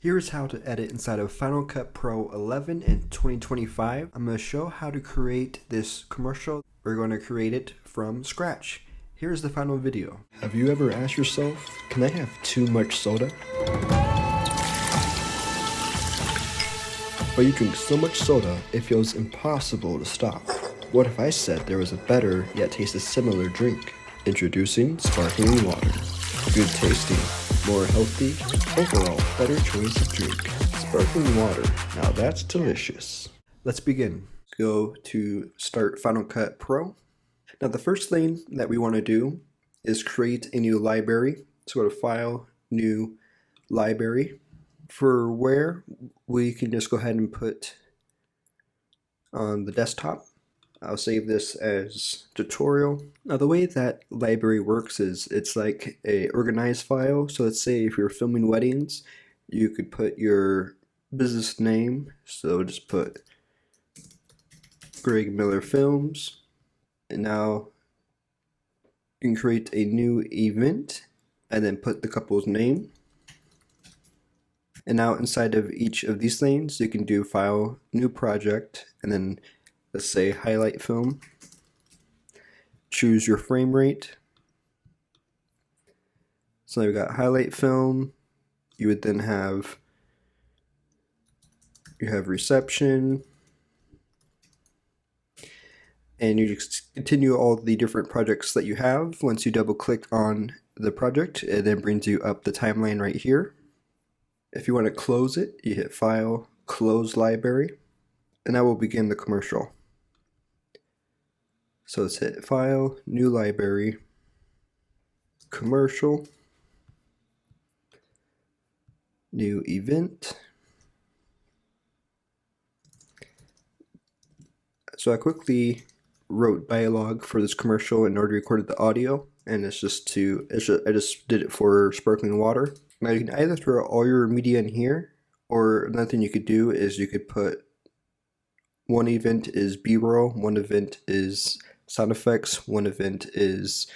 Here's how to edit inside of Final Cut Pro 11 in 2025. I'm going to show how to create this commercial. We're going to create it from scratch. Here's the final video. Have you ever asked yourself, can I have too much soda? But you drink so much soda, it feels impossible to stop. What if I said there was a better, yet tasted similar drink? Introducing sparkling water. Good tasting, more healthy, overall better choice of drink. Sparkling water, now that's delicious. Let's begin. Go to Start Final Cut Pro. Now the first thing that we want to do is create a new library. So go to File, New Library. For where, we can just go ahead and put on the desktop. I'll save this as tutorial. Now the way that library works is it's like a organized file. So let's say if you're filming weddings, you could put your business name. So just put Greg Miller Films. And now you can create a new event and then put the couple's name. And now inside of each of these things, you can do File, New Project, and then let's say highlight film. Choose your frame rate. So now we've got highlight film. You would then have reception. And you just continue all the different projects that you have. Once you double click on the project, it then brings you up the timeline right here. If you want to close it, you hit File, Close Library, and now we'll begin the commercial. So let's hit File, New Library, Commercial, New Event. So I quickly wrote dialogue for this commercial in order to record the audio, and I just did it for sparkling water. Now you can either throw all your media in here, or another thing you could do is you could put one event is B-roll, one event is sound effects, one event is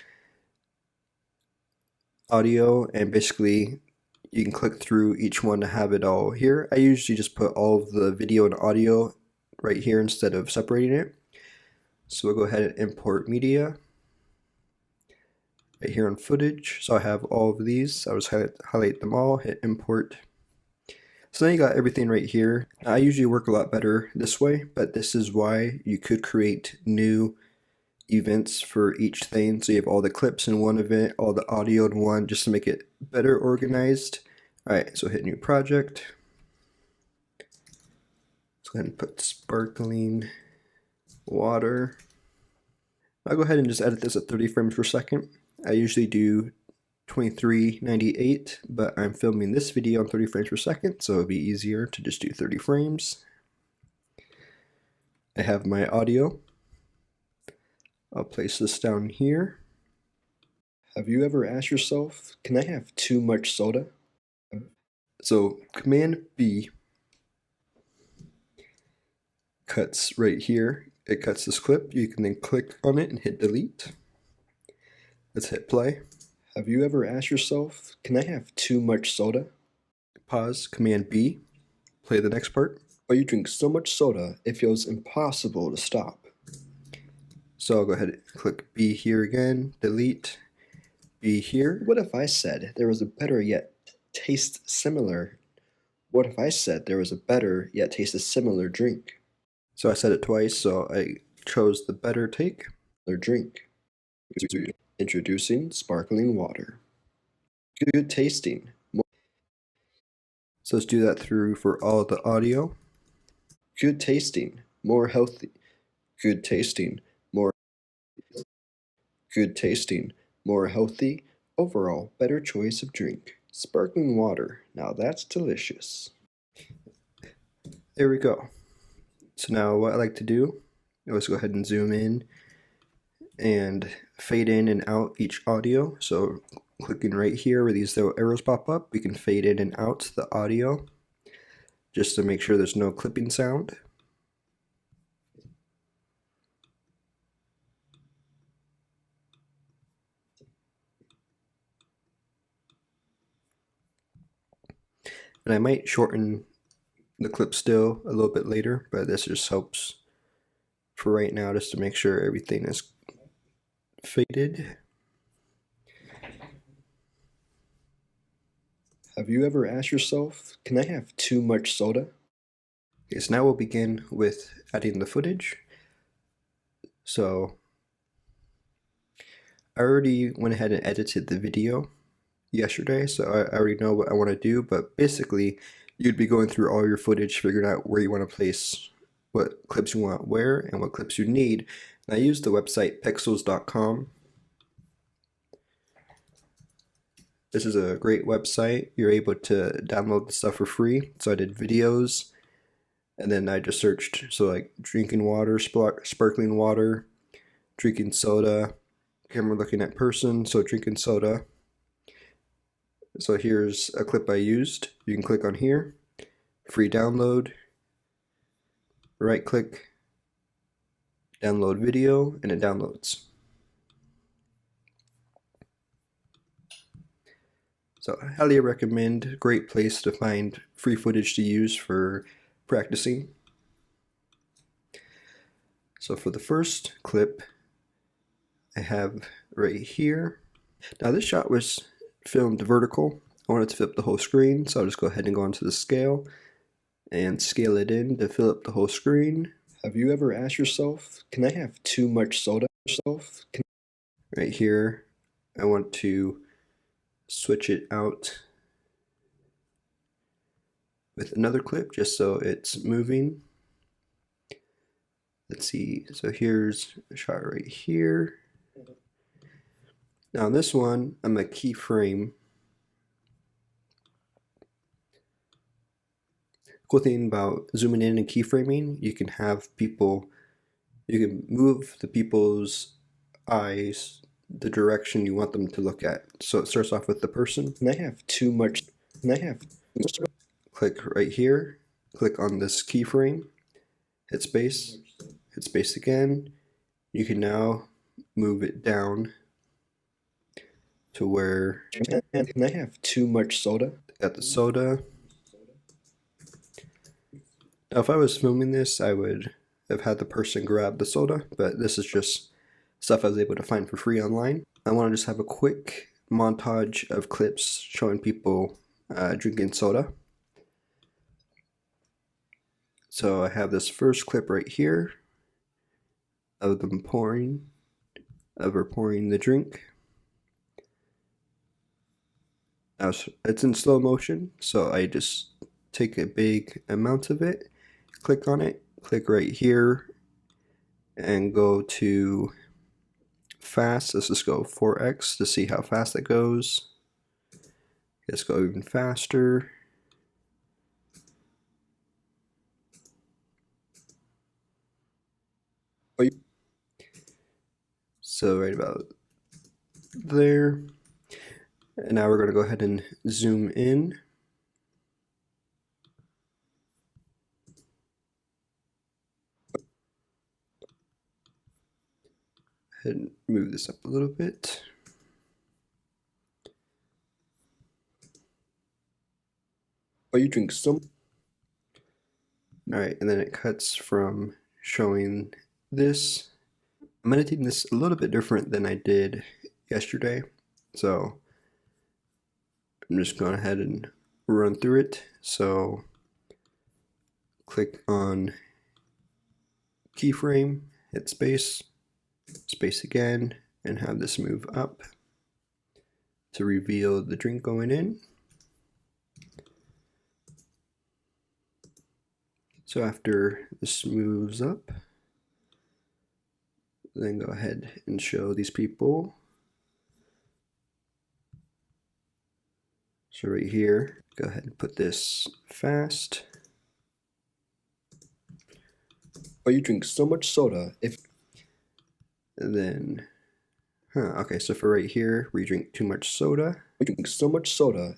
audio, and basically you can click through each one to have it all here. I usually just put all of the video and audio right here instead of separating it. So we'll go ahead and import media right here on footage. So I have all of these. I'll just highlight them all, hit import. So now you got everything right here. I usually work a lot better this way, but this is why you could create new events for each thing. So you have all the clips in one event, all the audio in one, just to make it better organized. All right, so hit new project. Let's go ahead and put sparkling water. I'll go ahead and just edit this at 30 frames per second. I usually do 2398, but I'm filming this video on 30 frames per second, so it'll be easier to just do 30 frames. I have my audio. I'll place this down here. Have you ever asked yourself, can I have too much soda? So Command B cuts right here. It cuts this clip. You can then click on it and hit delete. Let's hit play. Have you ever asked yourself, can I have too much soda? Pause, Command B, play the next part. But you drink so much soda, it feels impossible to stop. So I'll go ahead and click B here again, delete, B here. What if I said there was a better yet taste similar? What if I said there was a better yet tasted similar drink? So I said it twice, so I chose the better take, or drink. Introducing sparkling water. Good tasting. So let's do that through for all the audio. Good tasting, more healthy. Good tasting, more healthy. Overall, better choice of drink. Sparkling water, now that's delicious. There we go. So now what I like to do, let's go ahead and zoom in and fade in and out each audio. So clicking right here where these little arrows pop up, we can fade in and out the audio just to make sure there's no clipping sound. And I might shorten the clip still a little bit later, but this just helps for right now just to make sure everything is faded. Have you ever asked yourself, can I have too much soda? Okay, so now we'll begin with adding the footage. So I already went ahead and edited the video yesterday, so I already know what I want to do, but basically you'd be going through all your footage, figuring out where you want to place what clips you want where and what clips you need. And I used the website pixels.com. This is a great website. You're able to download the stuff for free. So I did videos, and then I just searched, so like drinking water, sparkling water, drinking soda, camera looking at person, so drinking soda. So here's a clip I used. You can click on here, free download, right click, download video, and it downloads. So I highly recommend, great place to find free footage to use for practicing. So for the first clip, I have right here. Now this shot was filmed vertical. I wanted to fill up the whole screen, so I'll just go ahead and go onto the scale and scale it in to fill up the whole screen. Have you ever asked yourself, can I have too much soda? Right here, I want to switch it out with another clip just so it's moving. Let's see, so here's a shot right here. Now this one, I'm a keyframe. Cool thing about zooming in and keyframing, you can have people, you can move the people's eyes the direction you want them to look at. So it starts off with the person. And I have too much, and I have, click right here, click on this keyframe, hit space again. You can now move it down to where, and I have too much soda. Got the soda. Now if I was filming this, I would have had the person grab the soda, but this is just stuff I was able to find for free online. I want to just have a quick montage of clips showing people drinking soda. So I have this first clip right here of them pouring, of her pouring the drink. Now it's in slow motion, so I just take a big amount of it, click on it, click right here, and go to fast. Let's just go 4x to see how fast it goes. Let's go even faster. So right about there. And now we're going to go ahead and zoom in. And move this up a little bit. Oh, you drink some? Alright, and then it cuts from showing this. I'm editing this a little bit different than I did yesterday. So I'm just going ahead and run through it. So click on keyframe, hit space, space again, and have this move up to reveal the drink going in. So after this moves up, then go ahead and show these people. So right here, go ahead and put this fast. Oh, you drink so much soda. And then, okay, so for right here, we drink too much soda. We drink so much soda.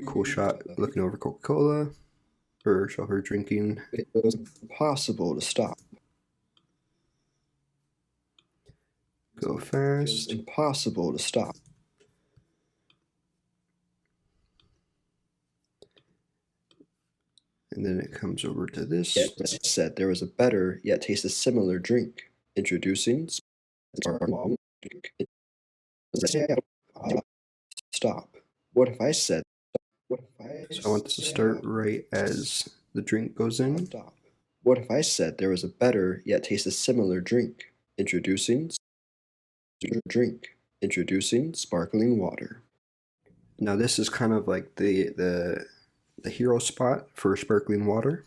Cool shot looking over Coca-Cola, or show her drinking. It was impossible to stop. Go fast. Impossible to stop. And then it comes over to this. It said there was a better yet tasted similar drink. Introducing sparkling. Stop. What if I said? So I want this to start right as the drink goes in. Stop. What if I said there was a better yet tasted similar drink? Introducing drink. Introducing sparkling water. Now this is kind of like the hero spot for sparkling water.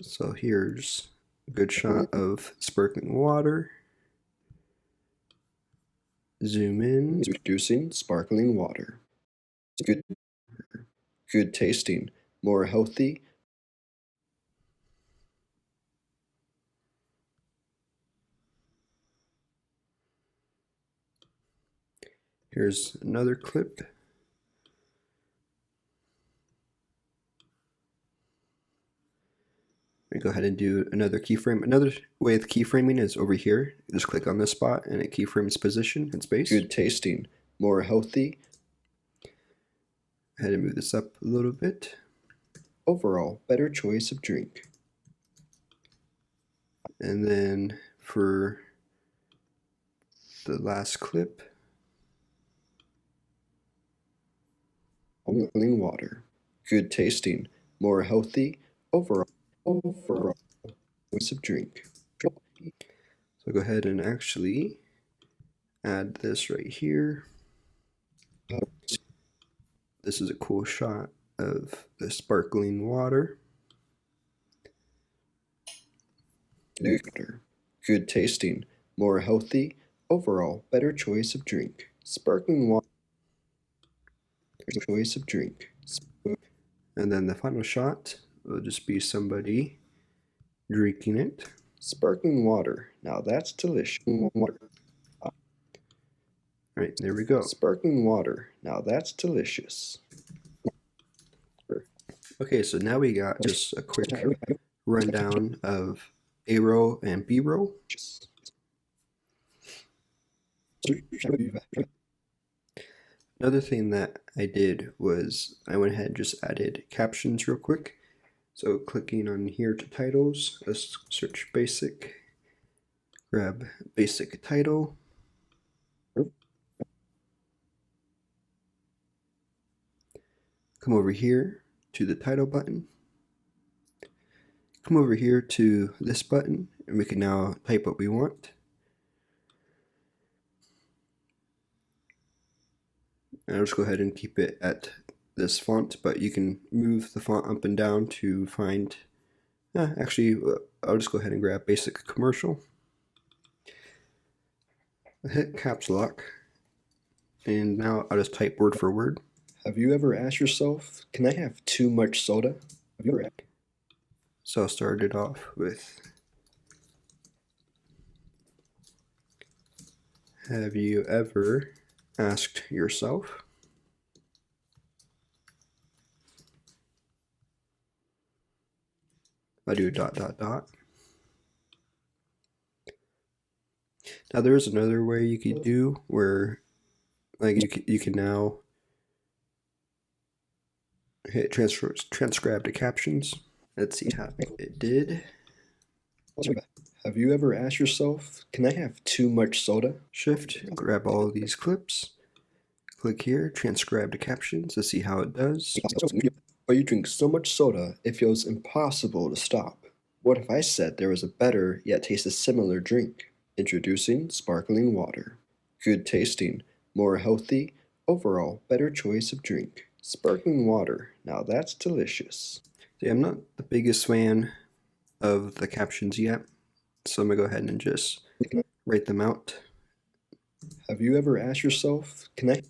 So here's a good shot of sparkling water. Zoom in. Introducing sparkling water. Good tasting, more healthy. Here's another clip. We go ahead and do another keyframe. Another way of keyframing is over here. You just click on this spot and it keyframes position and space. Good tasting, more healthy. Go ahead and move this up a little bit. Overall, better choice of drink. And then for the last clip, sparkling water. Good tasting, more healthy. Overall choice of drink. So go ahead and actually add this right here. This is a cool shot of the sparkling water. Good tasting, more healthy. Overall, better choice of drink. Sparkling water. Choice of drink. And then the final shot will just be somebody drinking it. Sparkling water. Now that's delicious. Water. All right, there we go. Sparkling water. Now that's delicious. Okay, so now we got just a quick rundown of A row and B row. Another thing that I did was I went ahead and just added captions real quick. So clicking on here to titles, let's search basic, grab basic title. Come over here to the title button. Come over here to this button and we can now type what we want. And I'll just go ahead and keep it at this font, but you can move the font up and down to find, actually, I'll just go ahead and grab basic commercial. I'll hit caps lock, and now I'll just type word for word. Have you ever asked yourself, can I have too much soda? Have you ever? So I'll start it off with, have you ever asked yourself? I do ... Now there is another way you could do where, like, you can now hit transcribe to captions. Let's see how it did. Have you ever asked yourself, can I have too much soda? Shift, grab all of these clips, click here, transcribe to captions to see how it does. Or you drink so much soda, it feels impossible to stop. What if I said there was a better yet tasted similar drink? Introducing sparkling water. Good tasting, more healthy, overall better choice of drink. Sparkling water, now that's delicious. See, I'm not the biggest fan of the captions yet, so I'm gonna go ahead and just write them out. Have you ever asked yourself, can I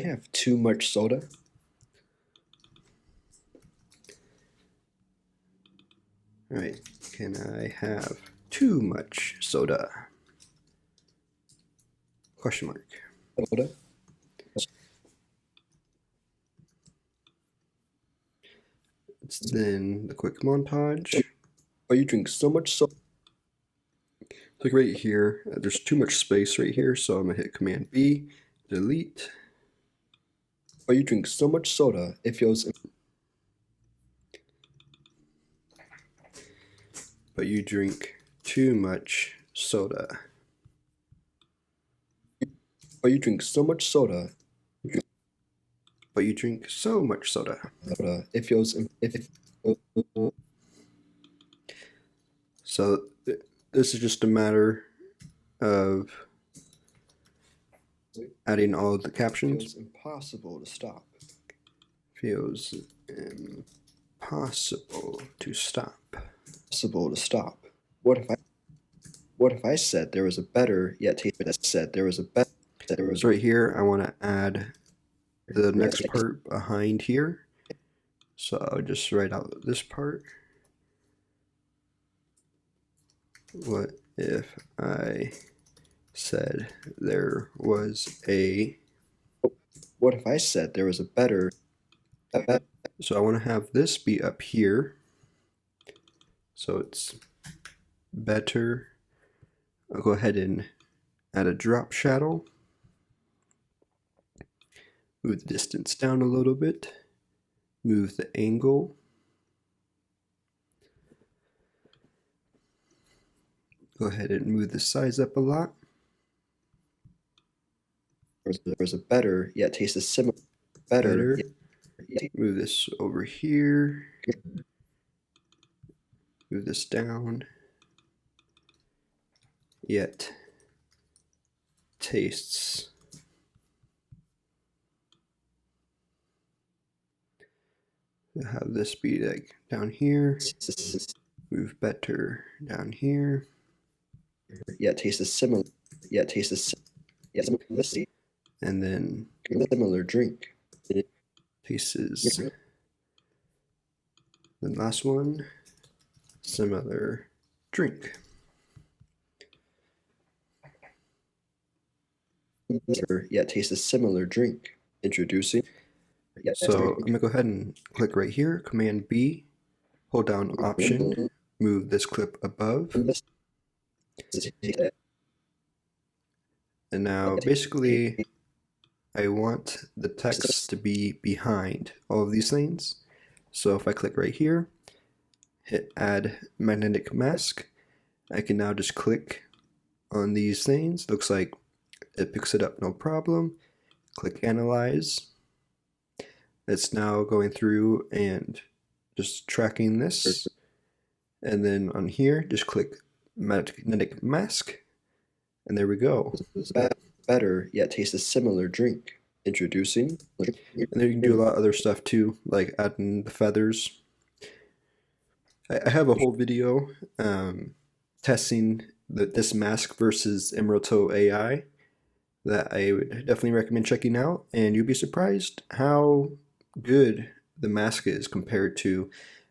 have too much soda? All right, can I have too much soda? Question mark. Soda? Then the quick montage. Oh, you drink so much soda. Like right here, there's too much space right here, so I'm gonna hit Command B, delete. Or you drink so much soda, it feels. But you drink too much soda. But you drink so much soda. But you drink so much soda. It feels. So this is just a matter of adding all of the captions. Feels impossible to stop. Feels impossible to stop. Impossible to stop. What if I said there was a better yet said there was a better so right here I want to add the next part behind here. So I'll just write out this part. What if I said there was a what if I said there was a better so I want to have this be up here so it's better. I'll go ahead and add a drop shadow, move the distance down a little bit, move the angle, go ahead and move the size up a lot. There's a better yet tastes similar. Better. Move this over here. Move this down. Yet tastes have this be like down here. Move better down here. Yet tastes similar. Yet tastes and then similar drink. Tastes. Then last one, similar drink. Yet tastes similar drink. Introducing. So I'm gonna go ahead and click right here, Command B, hold down Option, move this clip above. And now basically I want the text to be behind all of these things. So if I click right here, hit Add Magnetic Mask, I can now just click on these things. Looks like it picks it up no problem. Click Analyze. It's now going through and just tracking this. And then on here, just click Magnetic Mask. And there we go. Better yet tastes a similar drink. Introducing. And then you can do a lot of other stuff too, like adding the feathers. I have a whole video testing this mask versus Emerald Toe AI that I would definitely recommend checking out, and you'll be surprised how good the mask is compared to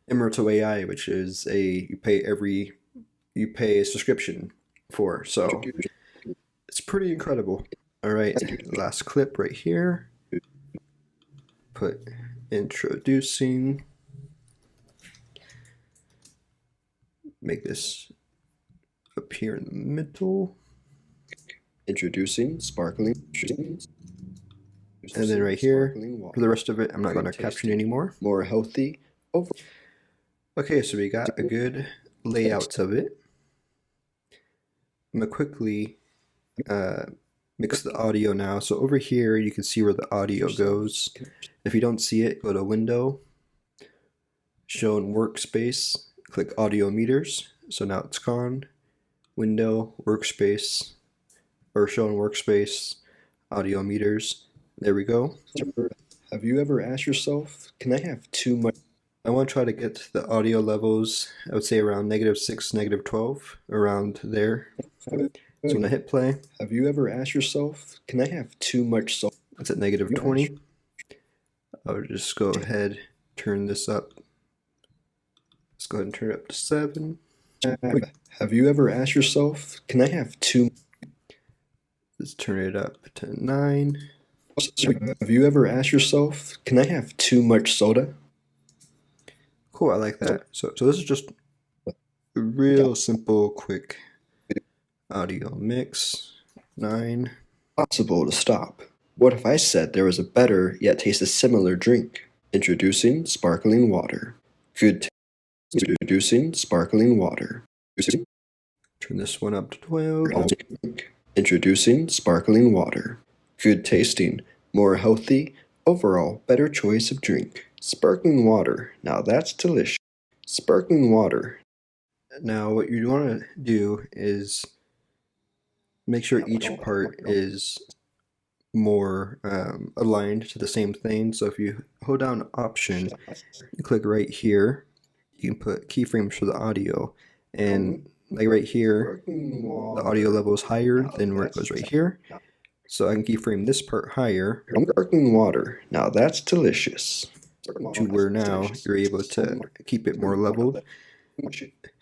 Emerald Toe AI, which is you pay a subscription for. So it's pretty incredible. All right, last clip right here. Put introducing. Make this appear in the middle. Introducing sparkling. And then right here, for the rest of it, I'm not going to caption anymore. More healthy. Okay, so we got a good layout of it. I'm going to quickly mix the audio now. So over here, you can see where the audio goes. If you don't see it, go to Window, Show in Workspace, click Audio Meters. So now it's gone. Window, Workspace, or Show in Workspace, Audio Meters. There we go. Have you ever asked yourself, can I have too much? I want to try to get the audio levels, I would say around -6, -12, around there. So when I hit play, have you ever asked yourself, can I have too much salt? That's at -20. I'll just go ahead, turn this up. Let's go ahead and turn it up to 7. Have you ever asked yourself, can I have too? Let's turn it up to 9. Have you ever asked yourself, can I have too much soda? Cool, I like that. So this is just a real simple, quick audio mix. 9. Possible to stop. What if I said there was a better yet tasted similar drink? Introducing sparkling water. Good taste. Introducing sparkling water. Turn this one up to 12. Introducing sparkling water. Good tasting, more healthy, overall better choice of drink. Sparkling water. Now that's delicious. Sparkling water. Now what you want to do is make sure each part is more aligned to the same thing. So if you hold down Option, you click right here, you can put keyframes for the audio, and like right here, the audio level is higher than where it goes right here. So I can keyframe this part higher. Sparkling water. Now that's delicious. To where now you're able to keep it more leveled.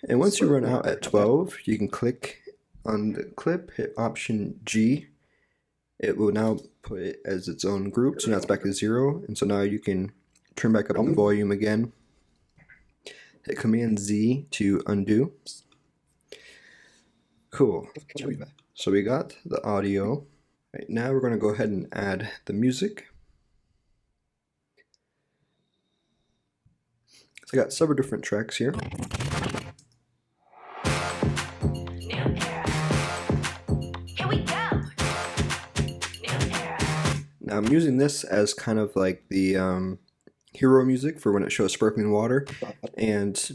And once you run out at 12, you can click on the clip, hit Option G. It will now put it as its own group, so now it's back to 0. And so now you can turn back up the volume again. Hit Command Z to undo. Cool. So we got the audio. Right, now we're going to go ahead and add the music. So I got several different tracks here. Now I'm using this as kind of like the hero music for when it shows sparkling water, and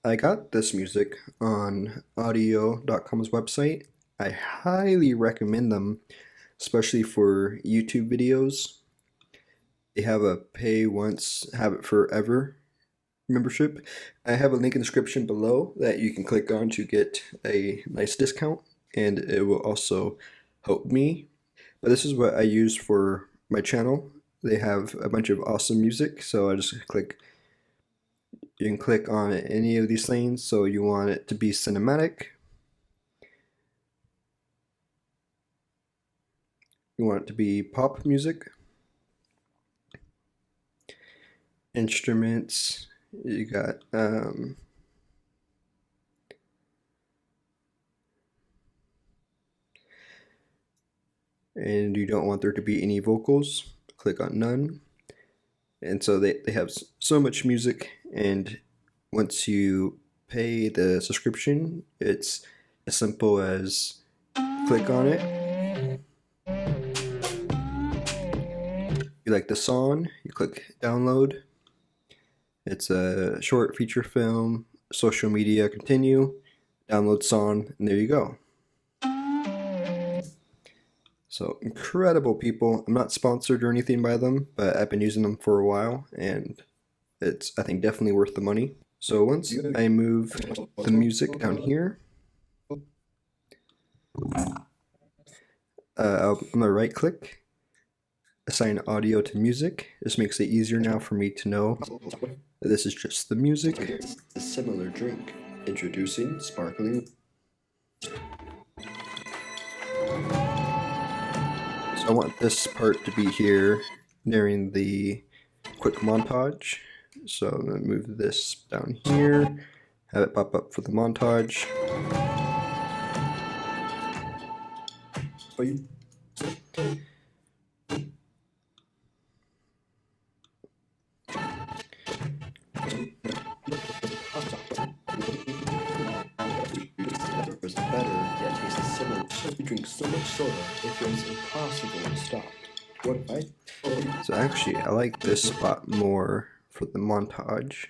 I got this music on audio.com's website. I highly recommend them, especially for YouTube videos. They have a pay once, have it forever membership. I have a link in the description below that you can click on to get a nice discount, and it will also help me. But this is what I use for my channel. They have a bunch of awesome music, so I just click. You can click on any of these things. So you want it to be cinematic. You want it to be pop music. Instruments. You got and you don't want there to be any vocals, click on none. And so they have so much music, and once you pay the subscription, it's as simple as click on it. You like the song, you click download. It's a short feature film, social media, continue, download song, and there you go. So incredible people. I'm not sponsored or anything by them, but I've been using them for a while, and it's, I think, definitely worth the money. So once I move the music down here, I'm gonna right click, assign audio to music. This makes it easier now for me to know that this is just the music. A similar drink. Introducing sparkling. So I want this part to be here during the quick montage. So I'm going to move this down here, have it pop up for the montage. Was better, yet tasted similar. You drink so much soda, it feels impossible to stop. What if I? So actually, I like this spot more for the montage.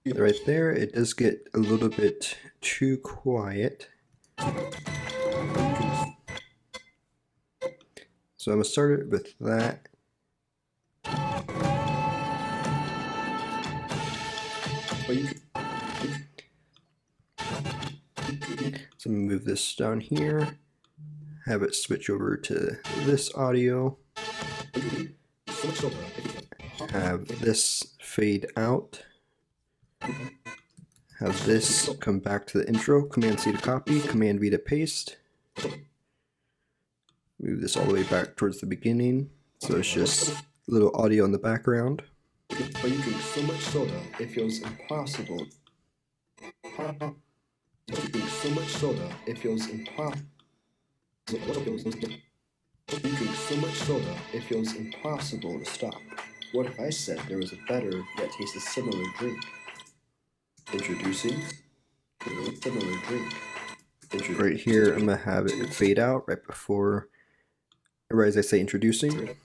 Right there, it does get a little bit too quiet. So I'm going to start it with that. So I'm going to move this down here, have it switch over to this audio, have this fade out, have this come back to the intro, Command C to copy, Command V to paste. Move this all the way back towards the beginning, so it's just a little audio in the background. But you drink so much soda, it feels impossible. You drink so much soda, it feels impossible. You drink so much soda, it feels impossible to stop. What if I said there was a better, yet tasted similar drink? Introducing a similar drink. Right here, I'm gonna have it fade out right before, or as I say, introducing.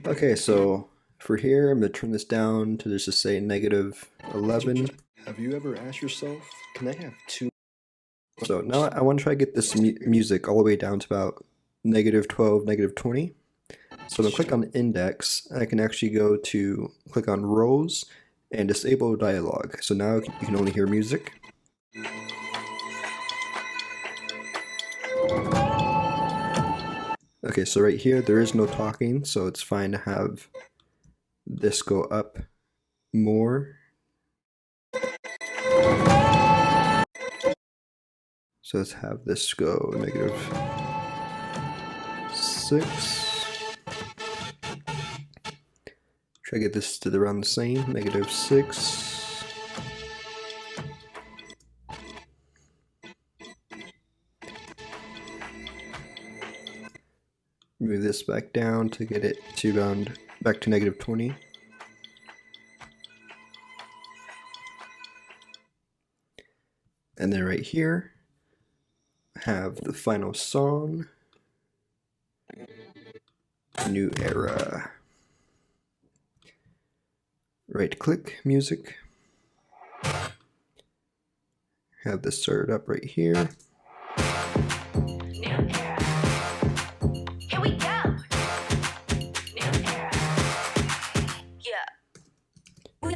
Okay, so for here, I'm gonna turn this down to just say -11. Have you ever asked yourself, can I have two? So now I want to try to get this music all the way down to about -12, -20. So I'm gonna click on index, and I can actually go to click on rows and disable dialogue. So now you can only hear music. Okay, so right here there is no talking, so it's fine to have this go up more. So let's have this go -6. Try to get this to around the same, -6. Move this back down to get it to around back to -20. And then right here, have the final song, New Era. Right click, music. Have this started up right here.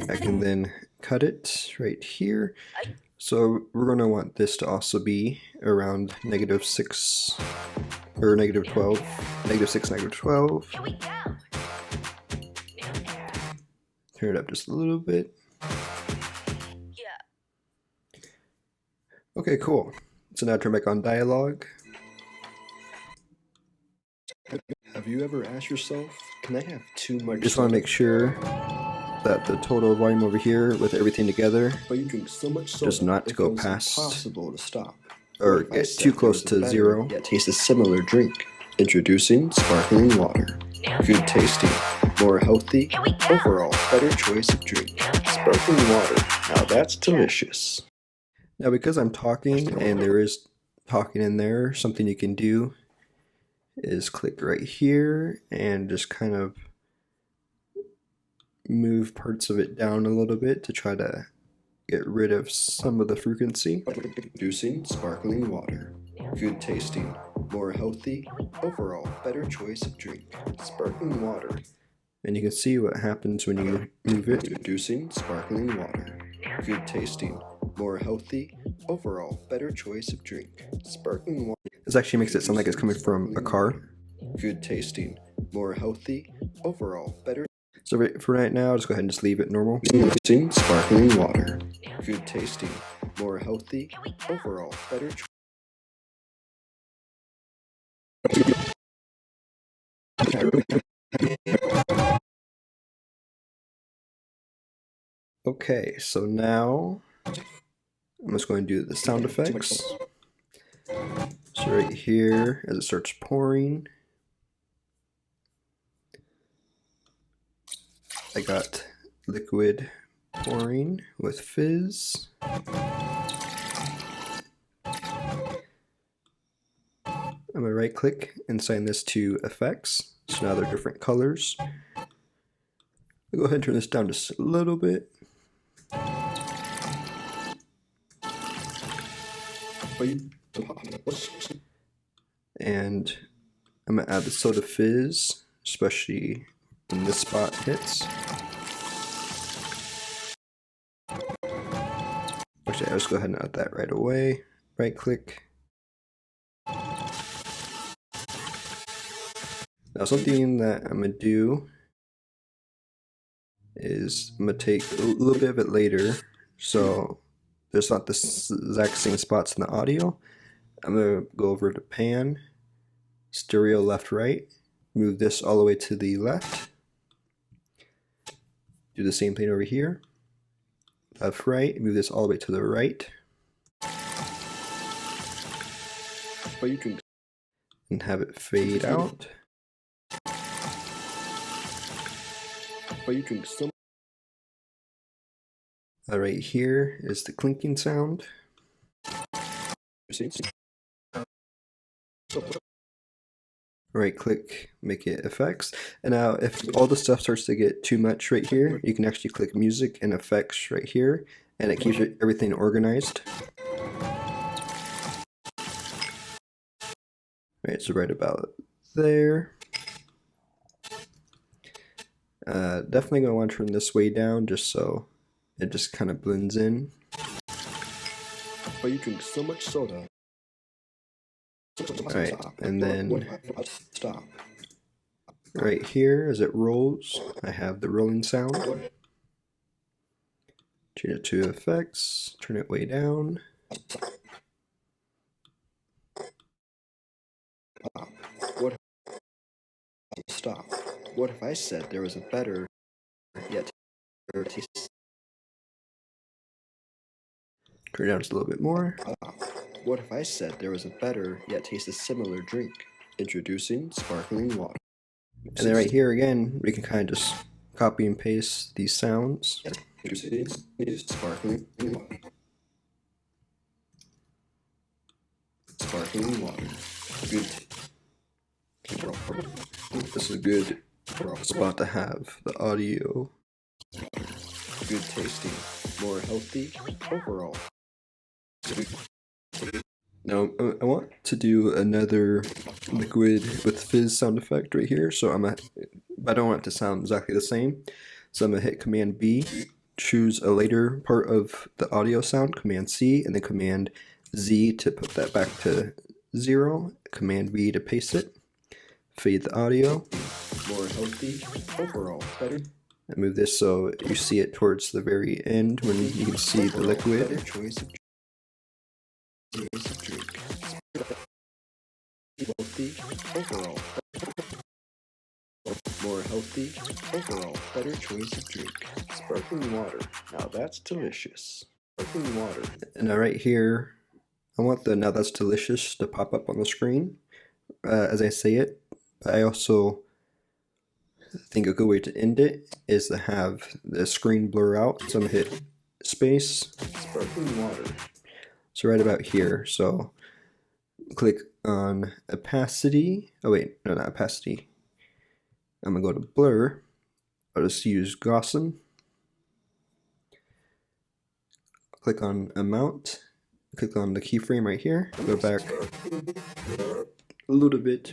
I can then cut it right here. So we're going to want this to also be around -6 or -12, -6, -12. Turn it up just a little bit. Okay, cool. So now turn back on dialogue. Have you ever asked yourself, can I have too much? Just want to make sure that the total volume over here with everything together does not go past or get too close to 0. Yet taste a similar drink. Introducing sparkling water. Good tasting, more healthy, overall better choice of drink. Sparkling water, now that's delicious. Now because I'm talking and there is talking in there, something you can do is click right here and just kind of move parts of it down a little bit to try to get rid of some of the frequency. Introducing sparkling water. Good tasting, more healthy, overall better choice of drink. Sparkling water. And you can see what happens when you move it. Introducing sparkling water. Good tasting, more healthy, overall better choice of drink. Sparkling water. This actually makes it sound like it's coming from a car. Good tasting, more healthy, overall better. So for right now, just go ahead and just leave it normal. Introducing sparkling water. Good tasting, more healthy, overall better. Okay, so now I'm just going to do the sound effects. So right here, as it starts pouring, I got liquid pouring with fizz. I'm going to right click and assign this to effects. So now they're different colors. I'll go ahead and turn this down just a little bit. And I'm going to add the soda fizz, especially when this spot hits. Actually, I'll just go ahead and add that right away. Right click. Now something that I'm going to do is I'm going to take a little bit of it later, so there's not the exact same spots in the audio. I'm going to go over to pan, stereo left right, move this all the way to the left. Do the same thing over here. Left, right, move this all the way to the right. But you can and have it fade out. But you can still. Right here is the clinking sound. Right click, make it effects. And now if all the stuff starts to get too much right here, you can actually click music and effects right here, and it keeps everything organized. Right, so right about there. Definitely gonna want to turn this way down just so it just kind of blends in. But you drink so much soda. Alright, and then stop. Right here as it rolls, I have the rolling sound. Change it to effects, turn it way down. What? Stop. What if I said there was a better yet taste? Turn it down just a little bit more. What if I said there was a better yet tasted similar drink? Introducing sparkling water. And then right here again, we can kind of just copy and paste these sounds. Introducing sparkling water. Sparkling water. Good. This is a good spot to have the audio. Good tasting, more healthy overall. Now I want to do another liquid with fizz sound effect right here, so I don't want it to sound exactly the same. So I'm gonna hit Command B, choose a later part of the audio sound, Command C, and then Command Z to put that back to 0, Command V to paste it, fade the audio, more healthy overall, better. And move this so you see it towards the very end when you can see the liquid. Better choice of drink. Healthy overall. More healthy overall. Better choice of drink. Sparkling water. Now that's delicious. Sparkling water. And now right here, I want the "now that's delicious" to pop up on the screen as I say it. But I also think a good way to end it is to have the screen blur out. So I'm gonna hit space, sparkling water. So right about here. So click on opacity. Oh wait, no, not opacity. I'm gonna go to blur. I'll just use Gaussian. Click on amount. Click on the keyframe right here. Go back a little bit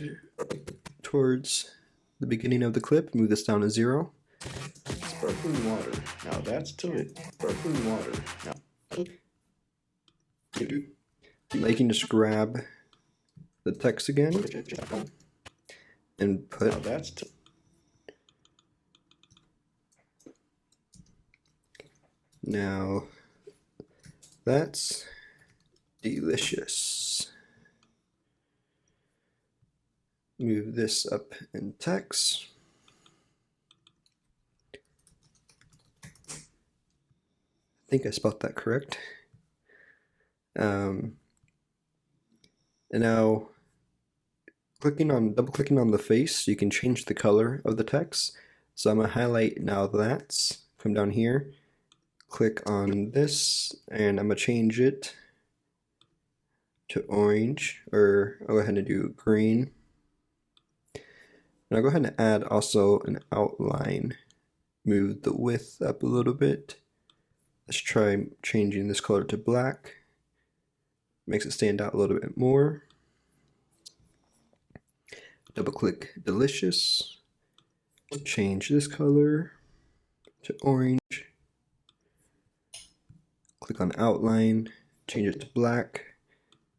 towards the beginning of the clip. Move this down to 0. Sparkling water. Now that's delicious. Sparkling water. Now you can just grab the text again and put. Now that's delicious. Move this up in text. I think I spelled that correct. And now double clicking on the face, you can change the color of the text. So I'm gonna highlight now that's, come down here, click on this, and I'm gonna change it to orange, or I'll go ahead and do green. And I'll go ahead and add also an outline. Move the width up a little bit. Let's try changing this color to black. Makes it stand out a little bit more. Double click delicious. Change this color to orange. Click on outline, change it to black,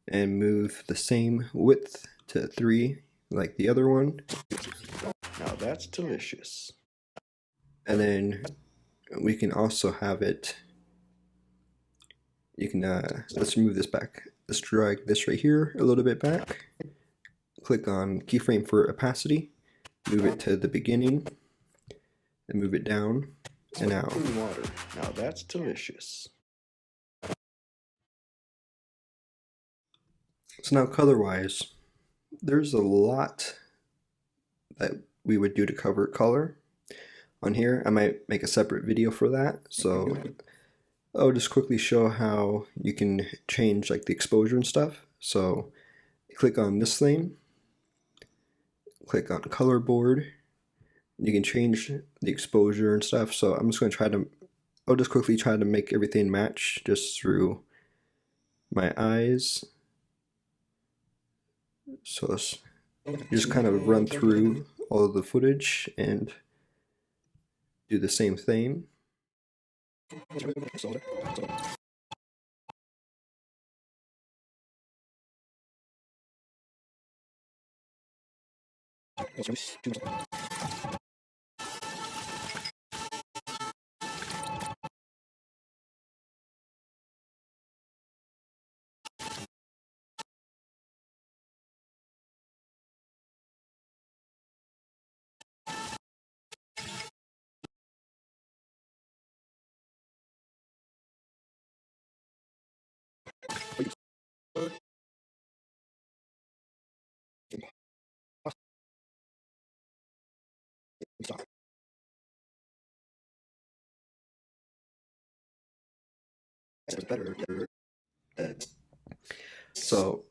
and move the same width to 3 like the other one. Now that's delicious. And then we can also have it, you can, let's remove this back. Let's drag this right here a little bit back. Click on keyframe for opacity, move it to the beginning, and move it down And now water. Now that's delicious. So now color-wise, there's a lot that we would do to cover color on here. I might make a separate video for that. So I'll just quickly show how you can change like the exposure and stuff. So click on this thing, click on color board. You can change the exposure and stuff. So I'm just going to I'll just quickly try to make everything match just through my eyes. So you just kind of run through all of the footage and do the same thing. So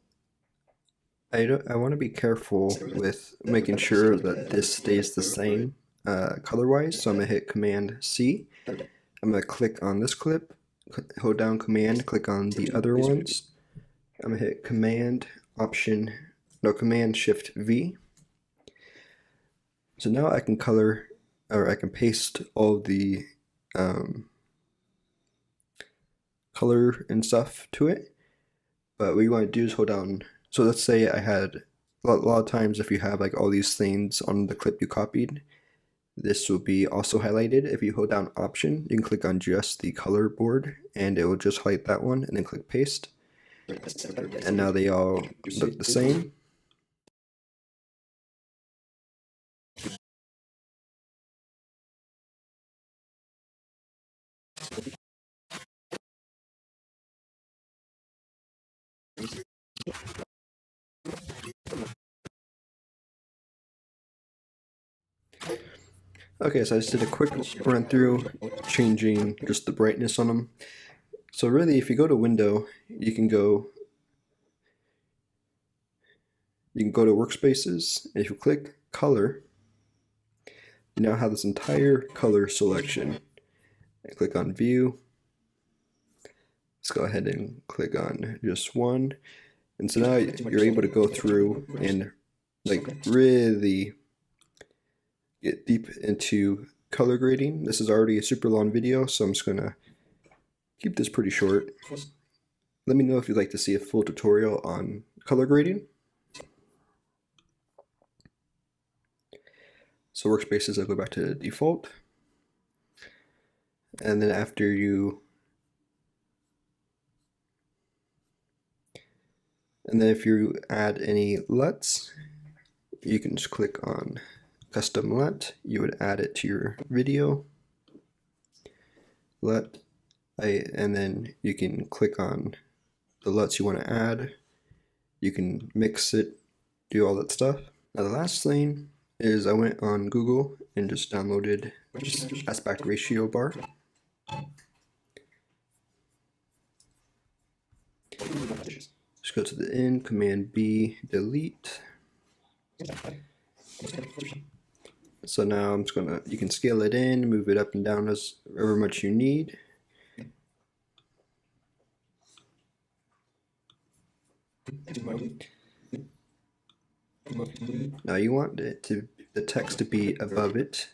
I want to be careful with making sure that this stays the same color-wise. So I'm gonna hit Command C. I'm gonna click on this clip, hold down Command, click on the other ones. I'm gonna hit Command Shift V. So now I can color, or I can paste all the color and stuff to it. But what you want to do is hold down. So let's say I had a lot of times if you have like all these things on the clip you copied, this will be also highlighted. If you hold down Option, you can click on just the color board and it will just highlight that one and then click Paste. And now they all look the same. Okay, so I just did a quick run through, changing just the brightness on them. So really, if you go to Window, you can go to Workspaces, and if you click Color, you now have this entire color selection. And click on View. Let's go ahead and click on just one. And so now you're able to go through and like really get deep into color grading. This is already a super long video, so I'm just gonna keep this pretty short. Let me know if you'd like to see a full tutorial on color grading. So Workspaces, I'll go back to default. And then after if you add any LUTs, you can just click on Custom LUT. You would add it to your video. LUT, and then you can click on the LUTs you want to add. You can mix it, do all that stuff. Now the last thing is I went on Google and just downloaded aspect ratio bar. Just go to the end, Command B, delete. So now I'm just you can scale it in, move it up and down as however much you need. Now you want the text to be above it,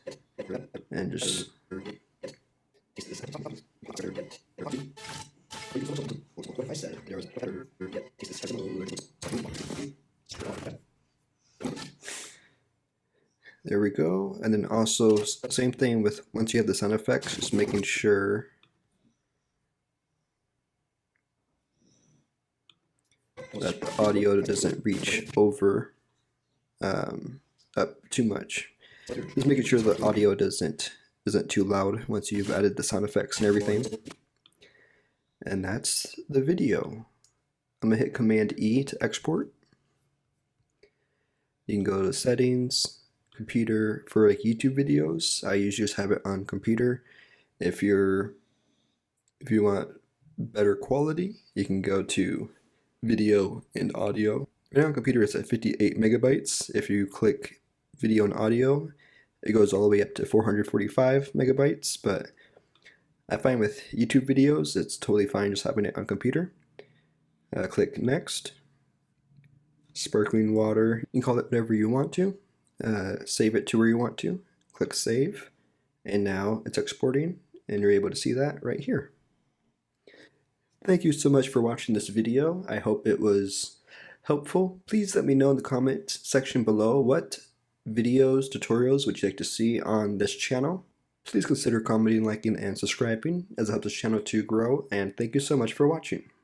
and just there we go. And then also same thing with once you have the sound effects, just making sure that the audio doesn't reach over up too much. Just making sure the audio doesn't isn't too loud once you've added the sound effects and everything. And that's the video. I'm gonna hit Command E to export. You can go to settings, computer. For like YouTube videos, I usually just have it on computer. If you want better quality, you can go to video and audio. Right now on computer it's at 58 megabytes. If you click video and audio, it goes all the way up to 445 megabytes, but I find with YouTube videos it's totally fine just having it on computer. Click next. Sparkling water, you can call it whatever you want to. Save it to where you want to. Click save, and now it's exporting, and you're able to see that right here. Thank you so much for watching this video. I hope it was helpful. Please let me know in the comment section below what videos, tutorials would you like to see on this channel. Please consider commenting, liking, and subscribing as it helps this channel to grow, and thank you so much for watching.